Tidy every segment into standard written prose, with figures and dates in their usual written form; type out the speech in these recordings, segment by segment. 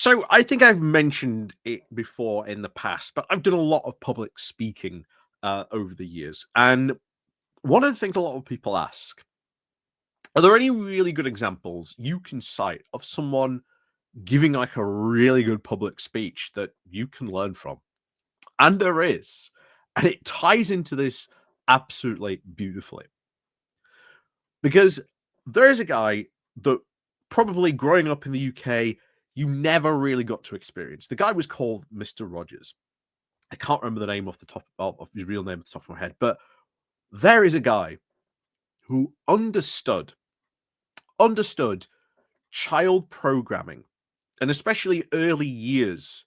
So I think I've mentioned it before in the past, but I've done a lot of public speaking over the years. And one of the things a lot of people ask, are there any really good examples you can cite of someone giving like a really good public speech that you can learn from? And there is. And it ties into this absolutely beautifully. Because there is a guy that probably growing up in the UK, you never really got to experience. The guy was called Mr. Rogers. I can't remember the name off the top of his real name off the top of my head, but there is a guy who understood child programming, and especially early years,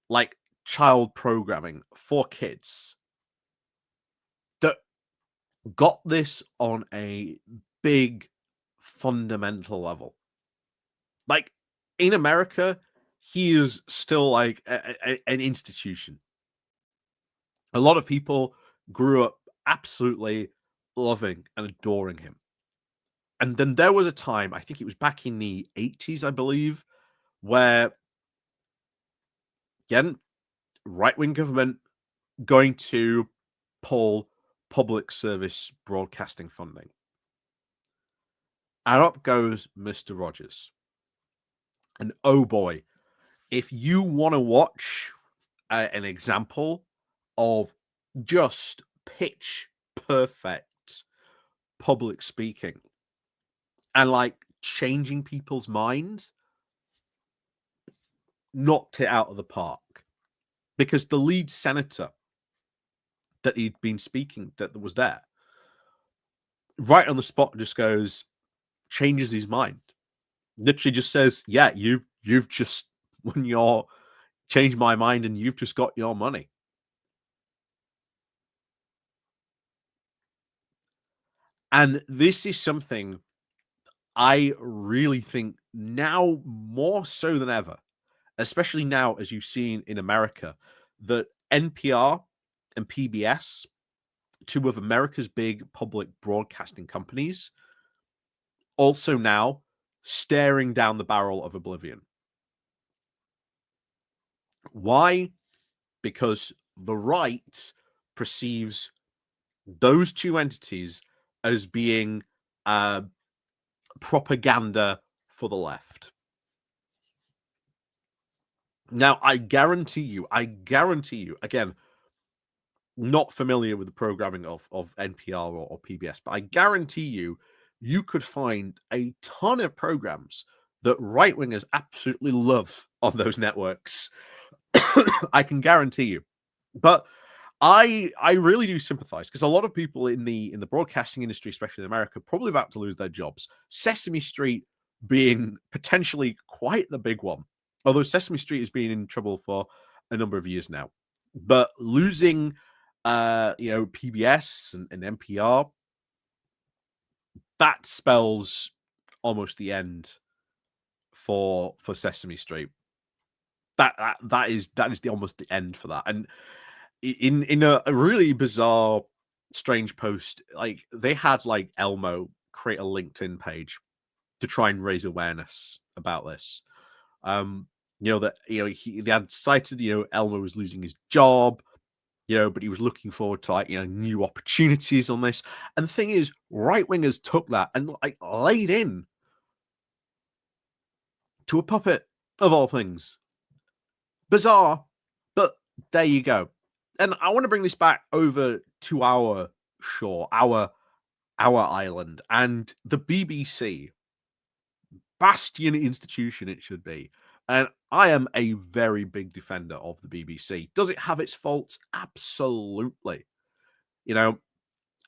like child programming for kids, that got this on a big fundamental level. Like in America, he is still like an institution. A lot of people grew up absolutely loving and adoring him. And then there was a time, I think it was back in the 80s, I believe, where, again, right wing government going to pull public service broadcasting funding. And up goes Mr. Rogers. And oh boy, if you want to watch an example of just pitch perfect public speaking and like changing people's minds, knocked it out of the park. Because the lead senator that he'd been speaking that was there, right on the spot, just goes, changes his mind. Literally just says, yeah, you've just won your changed my mind and you've just got your money. And this is something I really think now more so than ever, especially now as you've seen in America, that NPR and PBS, two of America's big public broadcasting companies, also now staring down the barrel of oblivion. Why? Because the right perceives those two entities as being propaganda for the left. Now, I guarantee you, again, not familiar with the programming of NPR or PBS, but I guarantee you, you could find a ton of programs that right wingers absolutely love on those networks. I can guarantee you. But I really do sympathize because a lot of people in the broadcasting industry, especially in America, probably about to lose their jobs. Sesame Street being potentially quite the big one, although Sesame Street has been in trouble for a number of years now. But losing, PBS and NPR, that spells almost the end for Sesame Street. That is almost the end for that. And in a really bizarre, strange post, like they had like Elmo create a LinkedIn page to try and raise awareness about this. They had cited, Elmo was losing his job, but he was looking forward to like, new opportunities on this. And the thing is, right wingers took that and like laid in to a puppet of all things. Bizarre, but there you go. And I want to bring this back over to our shore, our island, and the BBC, bastion institution it should be. And I am a very big defender of the BBC. Does it have its faults? Absolutely.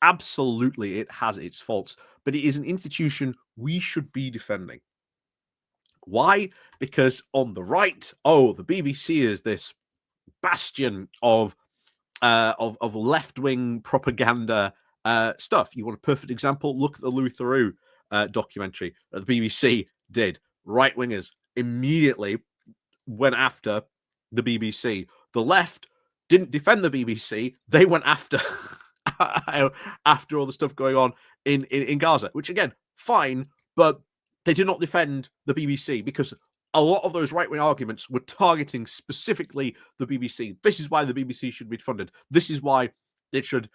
Absolutely it has its faults, but it is an institution we should be defending. Why? Because on the right, the BBC is this bastion of left-wing propaganda stuff. You want a perfect example? Look at the Louis Theroux documentary that the BBC did. Right-wingers immediately went after the BBC. The left didn't defend the BBC. They went after after all the stuff going on in Gaza, which again, fine, but they did not defend the BBC because a lot of those right-wing arguments were targeting specifically the BBC. This is why the BBC should be funded. This is why it should,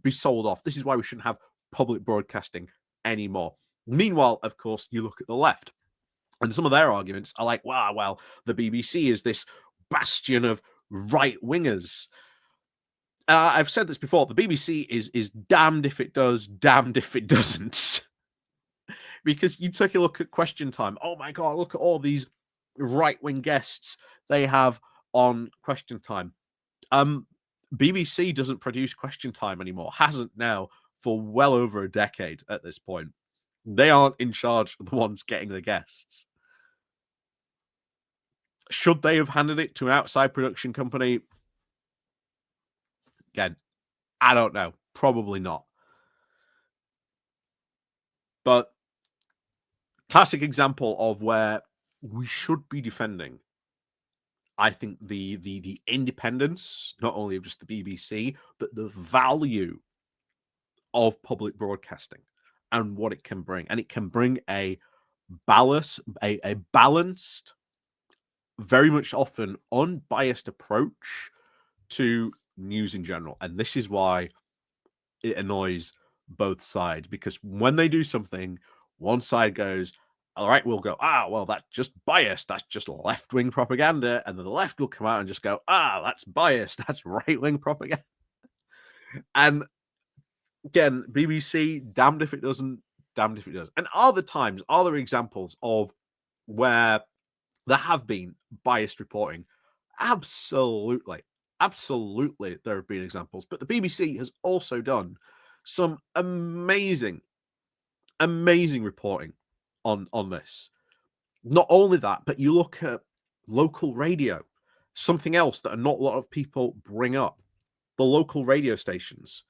be sold off. This is why we shouldn't have public broadcasting anymore. Meanwhile, of course, you look at the left, and some of their arguments are like, wow, well, the BBC is this bastion of right-wingers. I've said this before. The BBC is damned if it does, damned if it doesn't. Because you take a look at Question Time. Oh my god, look at all these right-wing guests they have on Question Time. BBC doesn't produce Question Time anymore. Hasn't now for well over a decade at this point. They aren't in charge of the ones getting the guests. Should they have handed it to an outside production company? Again, I don't know. Probably not. But classic example of where we should be defending, I think, the independence, not only of just the BBC, but the value of public broadcasting and what it can bring. And it can bring a balanced, very much often unbiased approach to news in general. And this is why it annoys both sides, because when they do something, one side goes, all right, we'll go, well, that's just biased. That's just left-wing propaganda. And then the left will come out and just go, that's biased. That's right-wing propaganda. And again, BBC, damned if it doesn't, damned if it does. And are there examples of where there have been biased reporting? Absolutely. Absolutely, there have been examples. But the BBC has also done some amazing reporting on this. Not only that, but you look at local radio, something else that not a lot of people bring up. The local radio stations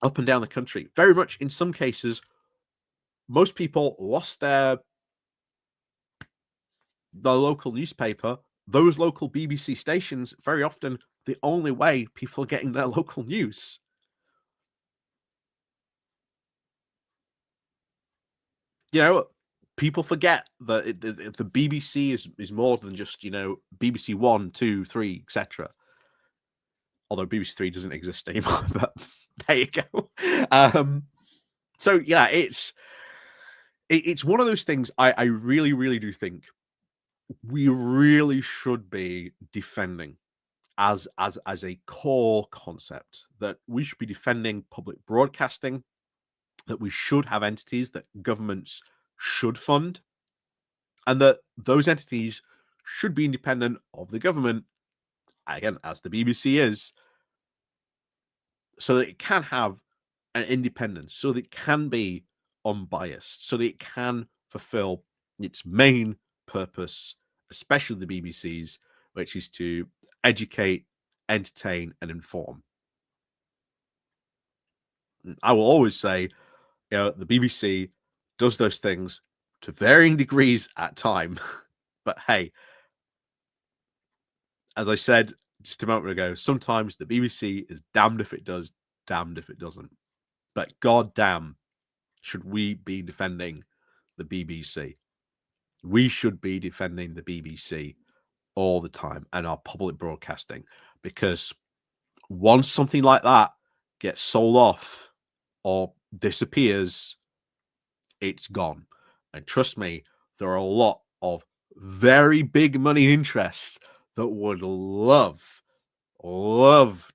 up and down the country, very much in some cases, most people lost the local newspaper. Those local BBC stations, very often the only way people are getting their local news. People forget that the BBC is more than just, BBC 1, 2, 3, etc. Although BBC 3 doesn't exist anymore, but there you go. So yeah, it's one of those things I really, really do think we really should be defending as a core concept, that we should be defending public broadcasting, that we should have entities that governments should fund, and that those entities should be independent of the government, again, as the BBC is, so that it can have an independence, so that it can be unbiased, so that it can fulfill its main purpose, especially the BBC's, which is to educate, entertain, and inform. I will always say, the BBC does those things to varying degrees at time. But hey, as I said just a moment ago, sometimes the BBC is damned if it does, damned if it doesn't. But goddamn, should we be defending the BBC? We should be defending the BBC all the time and our public broadcasting, because once something like that gets sold off or disappears, it's gone. And trust me, there are a lot of very big money interests that would love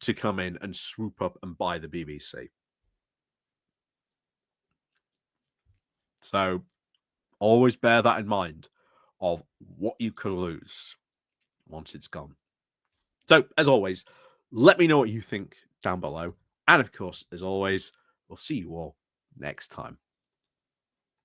to come in and swoop up and buy the BBC. So always bear that in mind of what you could lose once it's gone. So as always, let me know what you think down below. And of course, as always, we'll see you all next time.